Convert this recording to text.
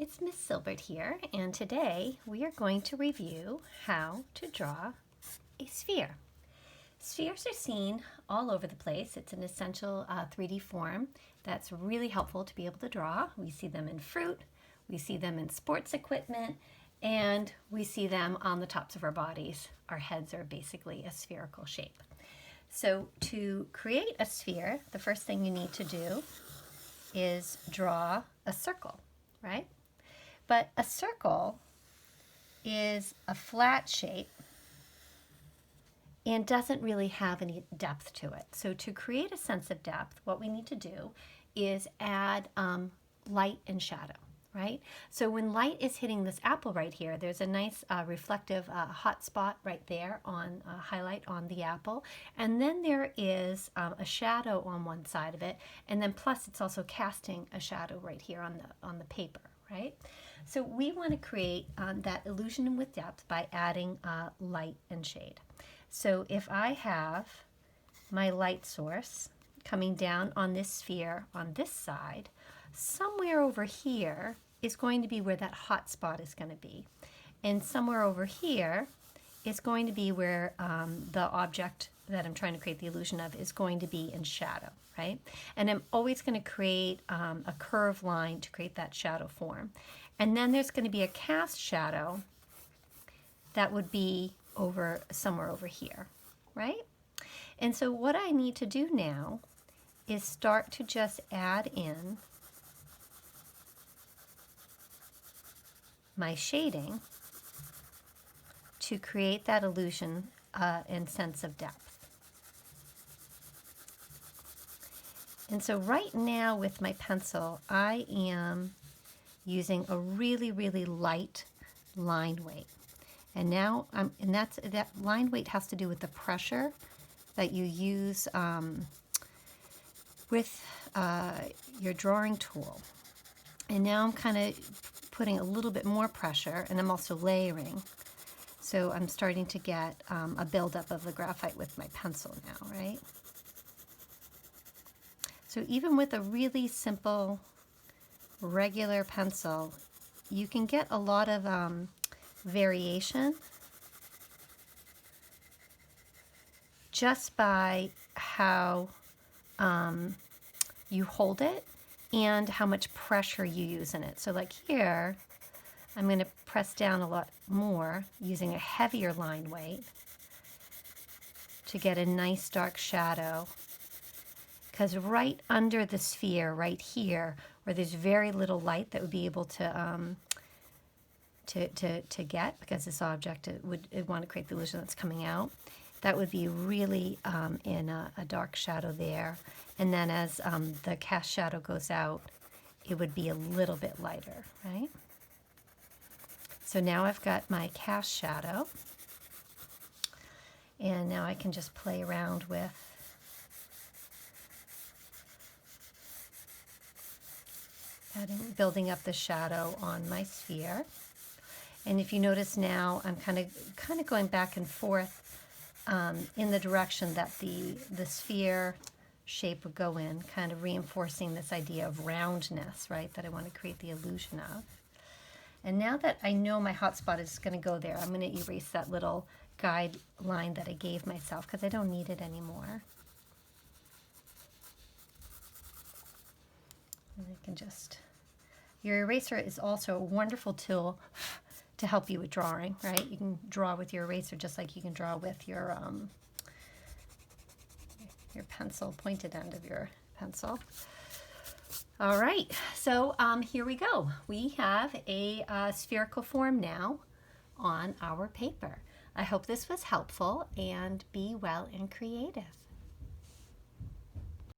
it's Miss Silbert here, and today we are going to review how to draw a sphere. Spheres are seen all over the place. It's an essential 3D form that's really helpful to be able to draw. We see them in fruit, we see them in sports equipment, and we see them on the tops of our bodies. Our heads are basically a spherical shape. So to create a sphere, the first thing you need to do is draw a circle, right? But a circle is a flat shape and doesn't really have any depth to it. So to create a sense of depth, what we need to do is add light and shadow, right? So when light is hitting this apple right here, there's a nice reflective hot spot right there on highlight on the apple. And then there is a shadow on one side of it. And then plus it's also casting a shadow right here on the paper, right? So we want to create that illusion with depth by adding light and shade. So if I have my light source coming down on this sphere on this side, somewhere over here is going to be where that hot spot is going to be. And somewhere over here is going to be where the object that I'm trying to create the illusion of is going to be in shadow, right? And I'm always going to create a curved line to create that shadow form. And then there's going to be a cast shadow that would be over somewhere over here, right? And so what I need to do now is start to just add in my shading to create that illusion and sense of depth. And so right now with my pencil, I am using a really, really light line weight. And now, that line weight has to do with the pressure that you use with your drawing tool. And now I'm kind of putting a little bit more pressure, and I'm also layering. So I'm starting to get a buildup of the graphite with my pencil now, right? So even with a really simple, regular pencil, you can get a lot of variation just by how you hold it and how much pressure you use in it. So like here, I'm going to press down a lot more using a heavier line weight to get a nice dark shadow. Because right under the sphere, right here, where there's very little light that would be able to get, because this object it would want to create the illusion that's coming out, that would be really in a dark shadow there. And then as the cast shadow goes out, it would be a little bit lighter, right? So now I've got my cast shadow, and now I can just play around with building up the shadow on my sphere. And if you notice now, I'm kind of going back and forth in the direction that the sphere shape would go in, kind of reinforcing this idea of roundness, right, that I want to create the illusion of. And now that I know my hot spot is going to go there, I'm going to erase that little guide line that I gave myself because I don't need it anymore. And I can just... Your eraser is also a wonderful tool to help you with drawing, right? You can draw with your eraser just like you can draw with your pencil, pointed end of your pencil. All right, so here we go. We have a spherical form now on our paper. I hope this was helpful, and be well and creative.